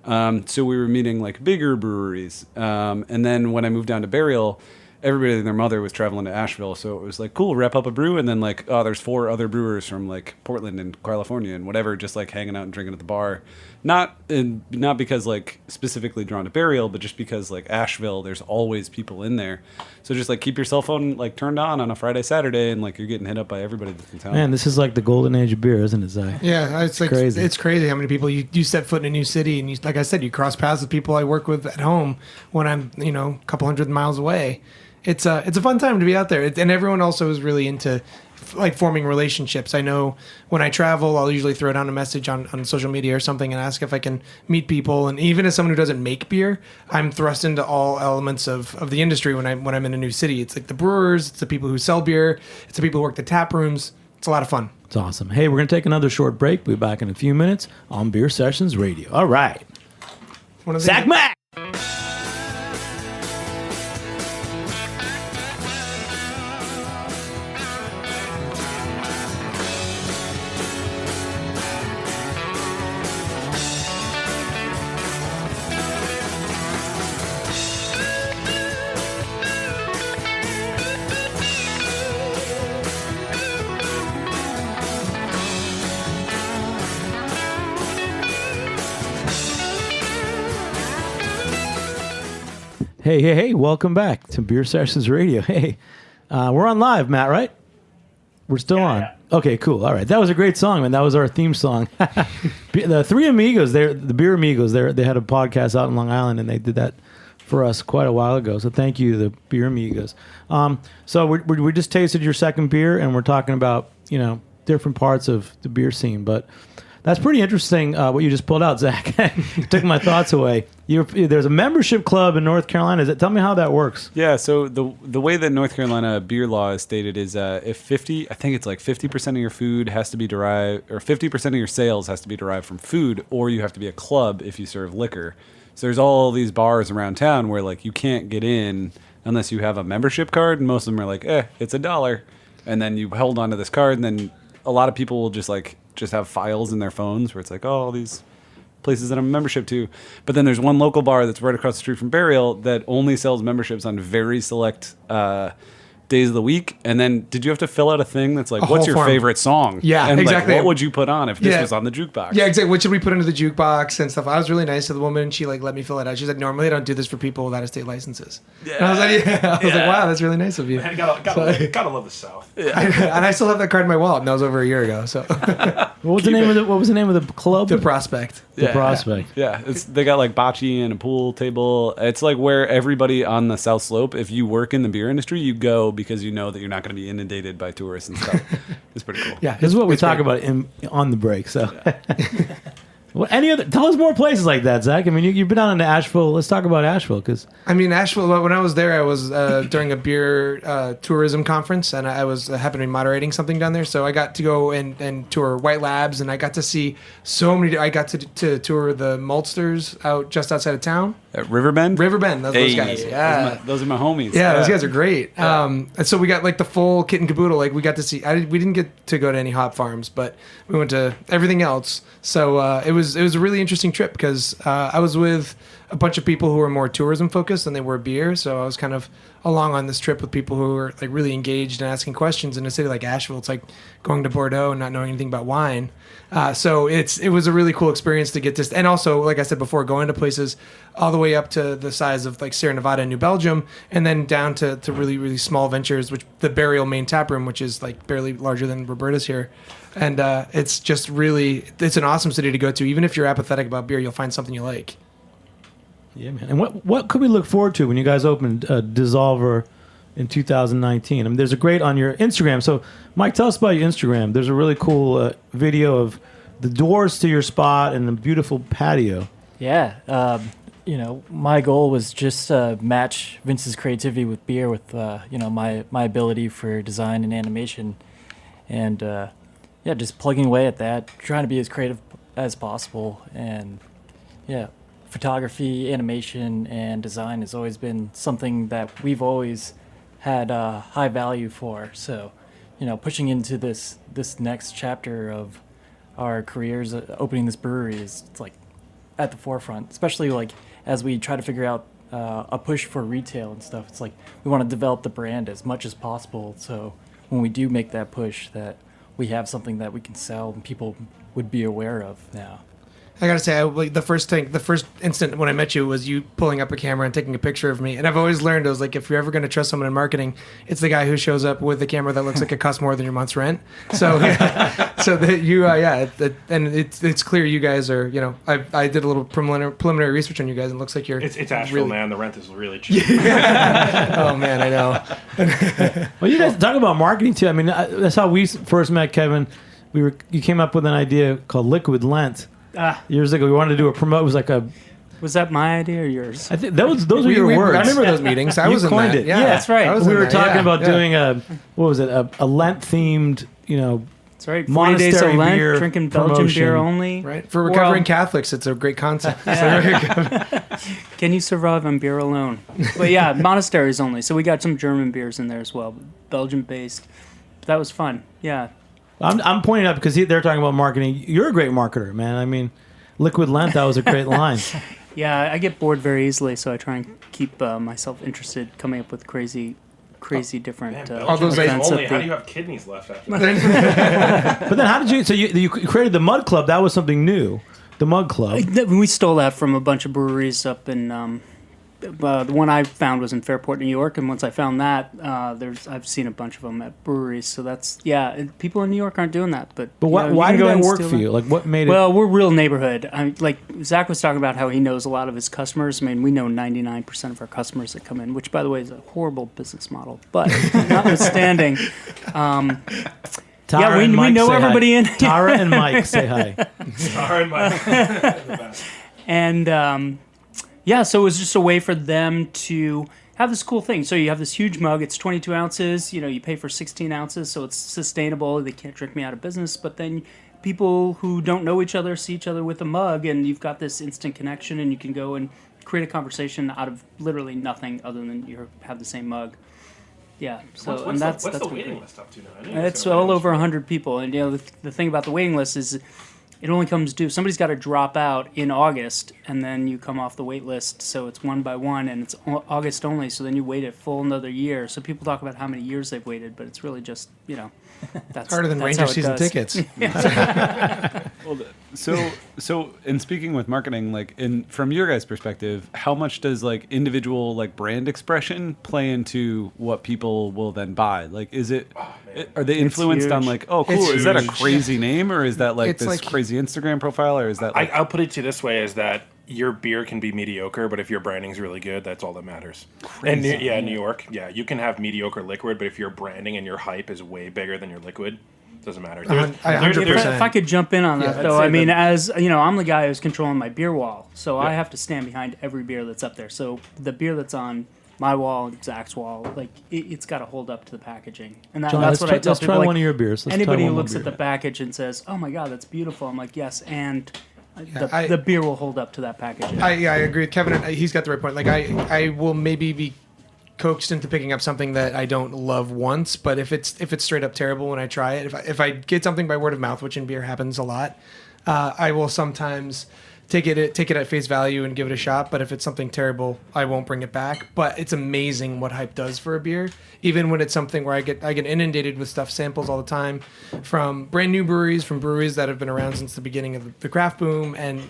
So we were meeting like bigger breweries. And then when I moved down to Burial, everybody and their mother was traveling to Asheville. So it was like, cool, wrap up a brew. And then like, oh, there's 4 other brewers from like Portland and California and whatever, just like hanging out and drinking at the bar. Not because like specifically drawn to Burial, but just because like Asheville, there's always people in there. So just like keep your cell phone like turned on a Friday, Saturday, and like you're getting hit up by everybody that's in town. Man, this is like the golden age of beer, isn't it, Zach? Yeah, it's like crazy. It's crazy how many people you step foot in a new city, and you, like I said, you cross paths with people I work with at home when I'm a couple hundred miles away. It's a fun time to be out there, and everyone also is really into like forming relationships. I know when I travel, I'll usually throw down a message on social media or something and ask if I can meet people. And even as someone who doesn't make beer, I'm thrust into all elements of the industry when I'm in a new city. It's like the brewers, it's the people who sell beer, it's the people who work the tap rooms. It's a lot of fun. It's awesome. Hey, we're going to take another short break. We'll be back in a few minutes on Beer Sessions Radio. All right. Zach Mack! Hey, welcome back to Beer Sessions Radio. Hey, we're on live, Matt, right? We're still on. Yeah. Okay, cool. All right. That was a great song, man. That was our theme song. The Three Amigos, the Beer Amigos, they had a podcast out in Long Island, and they did that for us quite a while ago. So thank you, the Beer Amigos. So we just tasted your second beer, and we're talking about, different parts of the beer scene, but that's pretty interesting what you just pulled out, Zach. Took my thoughts away. There's a membership club in North Carolina. Tell me how that works. Yeah, so the way that North Carolina beer law is stated is if 50% of your food has to be derived, or 50% of your sales has to be derived from food, or you have to be a club if you serve liquor. So there's all these bars around town where like you can't get in unless you have a membership card, and most of them are like, it's $1. And then you hold on to this card, and then a lot of people will just have files in their phones where it's like, all these places that I'm a membership to. But then there's one local bar that's right across the street from Burial that only sells memberships on very select days of the week. And then did you have to fill out a thing that's like, what's your favorite song? Yeah, and exactly. Like, what would you put on if this was on the jukebox? Yeah, exactly. What should we put into the jukebox and stuff? I was really nice to the woman, and she let me fill it out. She said, normally I don't do this for people with out-of-state licenses. Yeah. And I was like, wow, that's really nice of you. Man, gotta love the South. Yeah. And I still have that card in my wallet, and that was over a year ago. So what was the name of the club? The Prospect. The Prospect. Yeah. They got like bocce and a pool table. It's like where everybody on the South Slope, if you work in the beer industry, you go because you know that you're not going to be inundated by tourists and stuff. It's pretty cool. Yeah, this is what we talk about on the break. So, Well, tell us more places like that, Zach. I mean, you've been out into Asheville. Let's talk about Asheville, because I mean, Asheville. When I was there, I was during a beer tourism conference, and I was happened to be moderating something down there. So I got to go and tour White Labs, and I got to see so many. I got to tour the Maltsters out just outside of town. At Riverbend? Riverbend, those guys. Yeah, those are my homies. Yeah, those guys are great. And so we got like the full kit and caboodle. Like we got to see. We didn't get to go to any hop farms, but we went to everything else. So it was a really interesting trip because I was with a bunch of people who were more tourism focused than they were beer. So I was kind of along on this trip with people who were like really engaged and asking questions. In a city like Asheville, it's like going to Bordeaux and not knowing anything about wine. So it was a really cool experience to get this. And also, like I said before, going to places all the way up to the size of like Sierra Nevada and New Belgium, and then down to really, really small ventures, which the Burial main tap room, which is like barely larger than Roberta's here. And it's just really, it's an awesome city to go to. Even if you're apathetic about beer, you'll find something you like. Yeah, man. And what could we look forward to when you guys open DSSOLVR in 2019? I mean, there's a great on your Instagram. So, Mike, tell us about your Instagram. There's a really cool video of the doors to your spot and a beautiful patio. Yeah. My goal was just match Vince's creativity with beer with, my ability for design and animation. And, just plugging away at that, trying to be as creative as possible. And, photography, animation, and design has always been something that we've always had high value for. So, pushing into this next chapter of our careers, opening this brewery is like at the forefront, especially like as we try to figure out a push for retail and stuff. It's like we want to develop the brand as much as possible. So when we do make that push, that we have something that we can sell and people would be aware of now. I gotta say, the first instant when I met you was you pulling up a camera and taking a picture of me. And I've always learned, I was like, if you're ever gonna trust someone in marketing, it's the guy who shows up with the camera that looks like it costs more than your month's rent. So, and it's clear you guys are, I did a little preliminary research on you guys, and it looks like you're. It's Asheville, really, man. The rent is really cheap. Oh man, I know. Well, you guys talk about marketing too. I mean, that's how we first met, Kevin. You came up with an idea called Liquid Lent. Years ago, we wanted to do a promote. It was like a. Was that my idea or yours? I think those were your words. I remember those meetings. I was in coined that. it. Yeah, that's right. We were talking about doing a Lent themed, That's right. 40 days of Lent, drinking Belgian promotion. beer only. Right. For recovering Catholics, it's a great concept. Can you survive on beer alone? But yeah, monasteries only. So we got some German beers in there as well, Belgian based. That was fun. Yeah. I'm pointing out because they're talking about marketing. You're a great marketer, man. I mean, Liquid Lent, that was a great line. Yeah, I get bored very easily, so I try and keep myself interested, coming up with crazy different. All those days only. How do you have kidneys left after that? But then, how did you? So you created the Mud Club. That was something new. The Mud Club. We stole that from a bunch of breweries up in. The one I found was in Fairport, New York, and once I found that, I've seen a bunch of them at breweries. So that's people in New York aren't doing that. But why did that work for you? Like, what made it? Well, we're real neighborhood. Like Zach was talking about how he knows a lot of his customers. I mean, we know 99% of our customers that come in, which, by the way, is a horrible business model. But notwithstanding, we know everybody in. Tara and Mike say hi. Tara and Mike. And. So it was just a way for them to have this cool thing. So you have this huge mug. It's 22 ounces. You pay for 16 ounces, so it's sustainable. They can't drink me out of business. But then people who don't know each other see each other with a mug, and you've got this instant connection, and you can go and create a conversation out of literally nothing other than you have the same mug. Yeah. So what's the waiting list up to now? It's all over 100 people. And the thing about the waiting list is it only comes due. Somebody's got to drop out in August, and then you come off the wait list. So it's one by one, and it's August only. So then you wait a full another year. So people talk about how many years they've waited, but it's really just that's harder than Ranger season tickets. Well, so in speaking with marketing, like from your guys' perspective, how much does like individual like brand expression play into what people will then buy? Like, is it? Are they influenced on like, oh, cool, is that a crazy name, or is that like this crazy Instagram profile, or is that? Like, I'll put it to you this way: is that your beer can be mediocre, but if your branding's really good, that's all that matters. Crazy. And New York, you can have mediocre liquid, but if your branding and your hype is way bigger than your liquid, Doesn't matter. If I could jump in on that, though, I mean, as you know, I'm the guy who's controlling my beer wall, so I have to stand behind every beer that's up there. So the beer that's on my wall, Zach's wall, like it's got to hold up to the packaging, and John, that's what I tell let's people. try Like, one of your beers. Anybody who looks at the package and says, "Oh my God, that's beautiful," I'm like, "Yes," and the beer will hold up to that packaging. I agree with Kevin. He's got the right point. Like I will maybe be coaxed into picking up something that I don't love once, but if it's straight up terrible when I try it, if I get something by word of mouth, which in beer happens a lot, I will sometimes take it at face value and give it a shot. But if it's something terrible, I won't bring it back. But it's amazing what hype does for a beer, even when it's something where I get inundated with stuff samples all the time from brand new breweries, from breweries that have been around since the beginning of the craft boom, and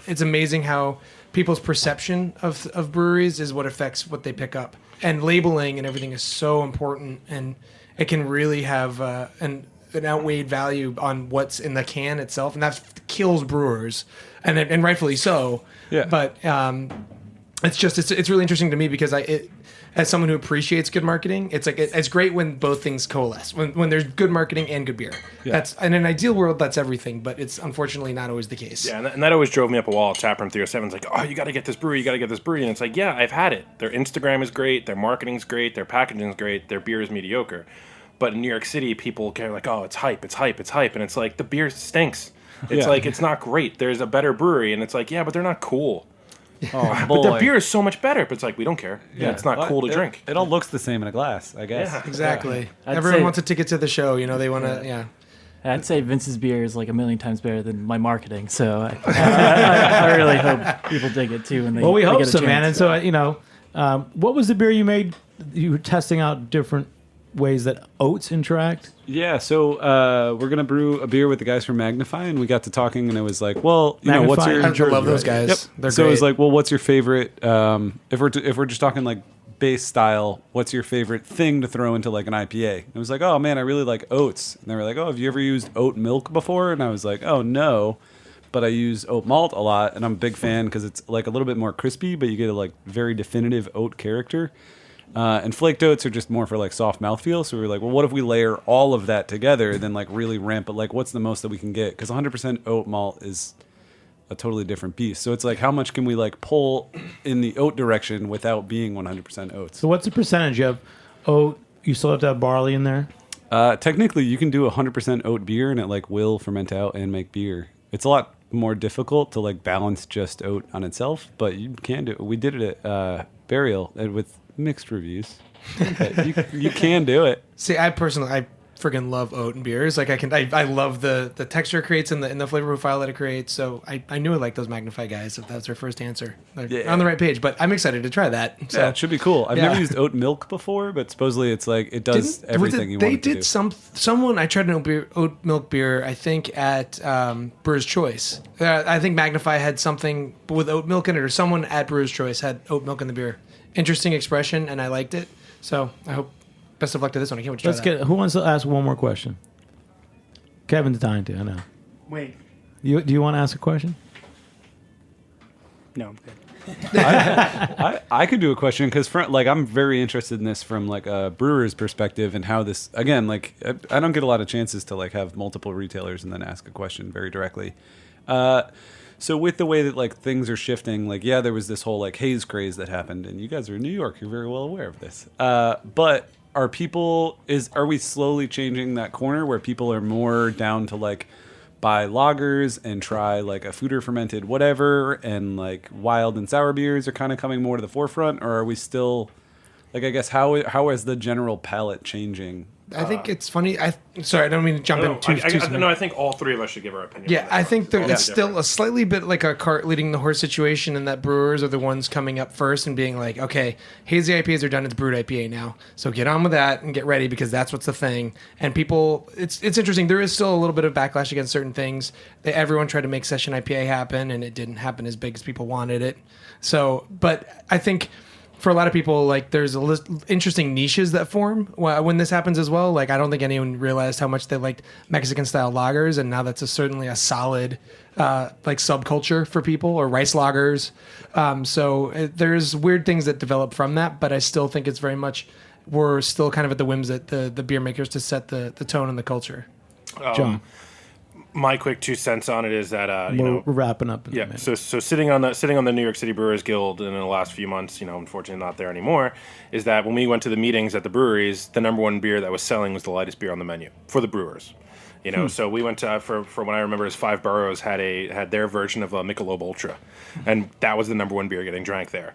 it's amazing how people's perception of breweries is what affects what they pick up. And labeling and everything is so important, and it can really have an outweighed value on what's in the can itself, and that kills brewers, and rightfully so. Yeah. But it's really interesting to me because as someone who appreciates good marketing, it's great when both things coalesce. When there's good marketing and good beer. Yeah. That's in an ideal world, that's everything, but it's unfortunately not always the case. Yeah, and that always drove me up a wall. Taproom 307 is like, oh, you got to get this brewery, and it's like, yeah, I've had it. Their Instagram is great, their marketing's great, their packaging's great, their beer is mediocre. But in New York City, people care like, oh, it's hype, and it's like the beer stinks. It's like it's not great. There's a better brewery, and it's like, yeah, but they're not cool. Oh, but their beer is so much better. But it's like we don't care. Yeah, it's not cool to drink. It all looks the same in a glass, I guess. Yeah, exactly. I'd Everyone say- wants a ticket to the show. You know, they want to. Yeah. I'd say Vince's beer is like a million times better than my marketing, so I really hope people dig it too. When they, Well, we they hope get a so, chance. man. And so, what was the beer you made? You were testing out different ways that oats interact. Yeah, so we're gonna brew a beer with the guys from Magnify, and we got to talking, and it was like, well, what's your? I love those guys. Yep. They're so great. it was like, well, what's your favorite? If we're just talking like base style, what's your favorite thing to throw into like an IPA? And it was like, oh man, I really like oats. And they were like, oh, have you ever used oat milk before? And I was like, oh no, but I use oat malt a lot, and I'm a big fan because it's like a little bit more crispy, but you get a like very definitive oat character. And flaked oats are just more for like soft mouthfeel. So we were like, well, what if we layer all of that together and then like really ramp it? Like, what's the most that we can get? Because 100% oat malt is a totally different beast. So it's like, how much can we like pull in the oat direction without being 100% oats? So what's the percentage of oat? You still have to have barley in there. Technically, you can do 100% oat beer and it like will ferment out and make beer. It's a lot more difficult to like balance just oat on itself, but you can do it. We did it at Burial with mixed reviews. you can do it. See, I friggin' love oat and beers. Like I love the texture it creates and the flavor profile that it creates. So I knew I liked those Magnify guys. If that's their first answer, they're on the right page. But I'm excited to try that. So. Yeah, it should be cool. I've never used oat milk before, but supposedly it's like it does everything you want it to do. They did someone. I tried an oat milk beer. I think at Brewer's Choice. I think Magnify had something with oat milk in it, or someone at Brewer's Choice had oat milk in the beer. Interesting expression, and I liked it. So I hope. Best of luck to this one. I can't wait to try that. Who wants to ask one more question? Kevin's dying to. I know. Wait. Do you want to ask a question? No, I'm good. I could do a question because like I'm very interested in this from like a brewer's perspective and how this again like I don't get a lot of chances to like have multiple retailers and then ask a question very directly. So with the way that like things are shifting, like there was this whole like haze craze that happened, and you guys are in New York, you're very well aware of this. But are we slowly changing that corner where people are more down to like buy lagers and try like a foeder fermented whatever, and like wild and sour beers are kind of coming more to the forefront, or are we still like, I guess how is the general palate changing? I think it's funny. Sorry, I don't mean to jump in too soon. No, I think all three of us should give our opinion. Yeah, I think it's still a slightly bit like a cart leading the horse situation, and that brewers are the ones coming up first and being like, okay, hazy IPAs are done, it's brewed IPA now. So get on with that and get ready because that's what's the thing. And people, it's interesting. There is still a little bit of backlash against certain things. Everyone tried to make session IPA happen, and it didn't happen as big as people wanted it. So, but I think for a lot of people, like there's interesting niches that form when this happens as well. Like I don't think anyone realized how much they liked Mexican style lagers, and now that's certainly a solid like subculture for people, or rice lagers. There's weird things that develop from that, but I still think it's very much we're still kind of at the whims of the beer makers to set the tone and the culture. John. My quick 2 cents on it is that We're wrapping up. In a yeah. minute. So sitting on the New York City Brewers Guild in the last few months, unfortunately not there anymore, is that when we went to the meetings at the breweries, the number one beer that was selling was the lightest beer on the menu for the brewers. So we went to for what I remember is 5 Boroughs had their version of a Michelob Ultra, and that was the number one beer getting drank there.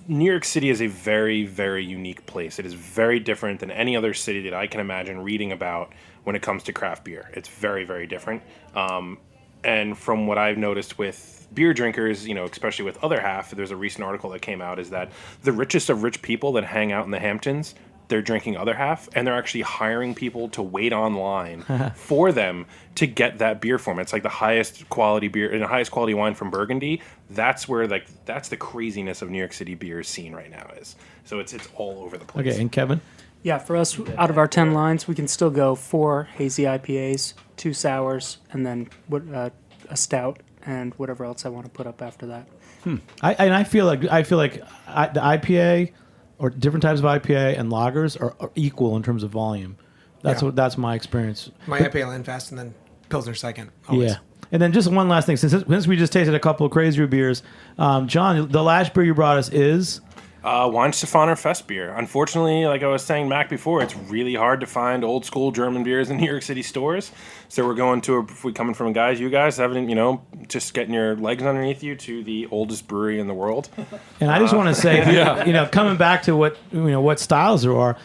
New York City is a very, very unique place. It is very different than any other city that I can imagine reading about when it comes to craft beer. It's very, very different. And from what I've noticed with beer drinkers, especially with Other Half, there's a recent article that came out is that the richest of rich people that hang out in the Hamptons, they're drinking Other Half, and they're actually hiring people to wait online for them to get that beer form. It's like the highest quality beer and the highest quality wine from Burgundy. That's where that's the craziness of New York City beer scene right now is. So it's all over the place. Okay, and Kevin? Yeah, for us, out of our 10 lines, we can still go 4 hazy IPAs, 2 sours, and then a stout, and whatever else I want to put up after that. I feel like the IPA or different types of IPA and lagers are equal in terms of volume. That's my experience. My IPA land fast and then Pilsner second. Always. Yeah. And then just one last thing, since we just tasted a couple of crazier beers, John, the last beer you brought us is Weihenstephaner Fest beer. Unfortunately, like I was saying, Mack, before, it's really hard to find old school German beers in New York City stores. So we're going to, if we coming from you guys having, just getting your legs underneath you to the oldest brewery in the world. And I just want to say, coming back to what styles there are,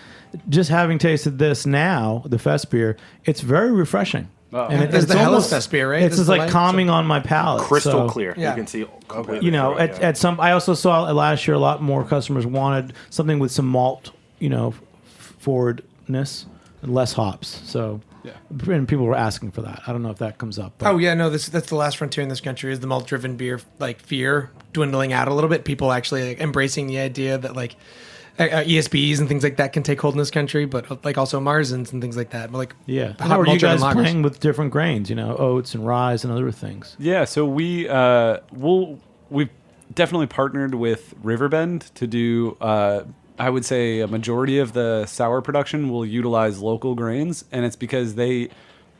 just having tasted this now, the Fest beer, it's very refreshing. And it's the Hellas Fest beer, right? It's just like calming on my palate. Crystal clear. Yeah. You can see completely. At some, I also saw last year a lot more customers wanted something with some malt, forwardness and less hops. So, and people were asking for that. I don't know if that comes up. But. Oh yeah, no, that's the last frontier in this country is the malt-driven beer, fear dwindling out a little bit. People actually embracing the idea that ESBs and things like that can take hold in this country, but also Marzens and things like that. But how are you guys playing with different grains? Oats and rye and other things. Yeah, so we've definitely partnered with Riverbend to do. I would say a majority of the sour production will utilize local grains, and it's because they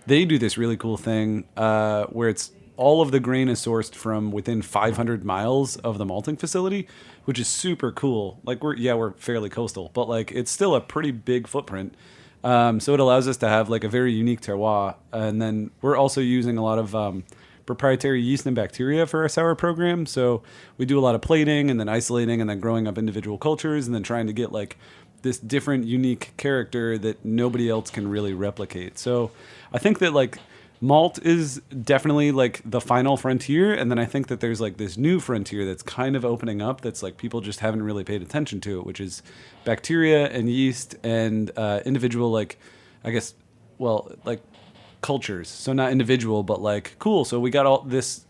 do this really cool thing where it's all of the grain is sourced from within 500 miles of the malting facility, which is super cool. We're fairly coastal, but it's still a pretty big footprint. So it allows us to have a very unique terroir. And then we're also using a lot of proprietary yeast and bacteria for our sour program. So we do a lot of plating and then isolating and then growing up individual cultures and then trying to get this different, unique character that nobody else can really replicate. So I think that malt is definitely the final frontier, and then I think that there's this new frontier that's kind of opening up that's people just haven't really paid attention to it, which is bacteria and yeast and individual cultures. So not individual, but cool. So we got all this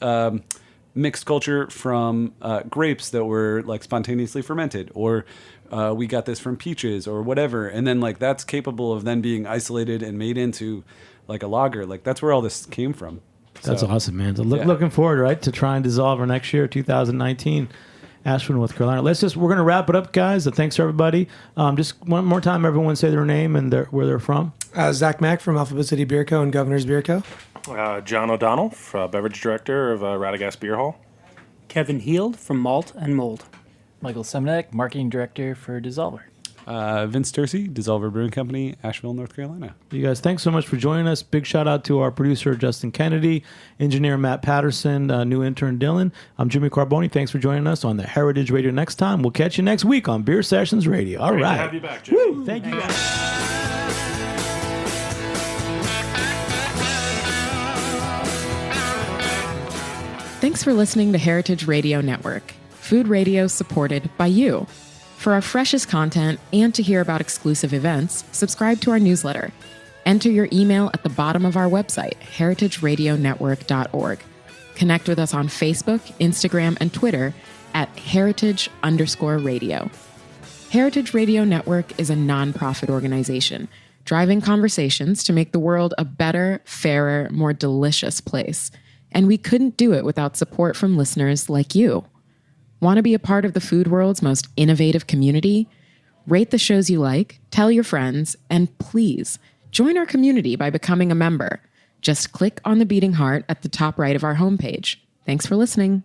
mixed culture from grapes that were spontaneously fermented, or we got this from peaches or whatever, and then that's capable of then being isolated and made into a lager. That's where all this came from. That's awesome, man. So looking forward, right, to try and DSSOLVR next year, 2019, Asheville, North Carolina. We're going to wrap it up, guys. Thanks, everybody. Just one more time, everyone say their name and where they're from. Zach Mack from Alphabet City Beer Co. and Governor's Beer Co. John O'Donnell, beverage director of Radegast Beer Hall. Kevin Heald from Malt Mold. Michael Semenec, marketing director for DSSOLVR. Vince Turse, DSSOLVR Brewing Company, Asheville, North Carolina. You guys, thanks so much for joining us. Big shout out to our producer, Justin Kennedy, engineer Matt Patterson, new intern Dylan. I'm Jimmy Carbone. Thanks for joining us on the Heritage Radio next time. We'll catch you next week on Beer Sessions Radio. All Great right. to have you back, Jimmy. Woo! Thank you guys. Thanks for listening to Heritage Radio Network, food radio supported by you. For our freshest content and to hear about exclusive events, subscribe to our newsletter. Enter your email at the bottom of our website, heritageradionetwork.org. Connect with us on Facebook, Instagram, and Twitter at heritage_radio. Heritage Radio Network is a nonprofit organization driving conversations to make the world a better, fairer, more delicious place. And we couldn't do it without support from listeners like you. Want to be a part of the food world's most innovative community? Rate the shows you like, tell your friends, and please Join our community by becoming a member. Just click on the beating heart at the top right of our homepage. Thanks for listening.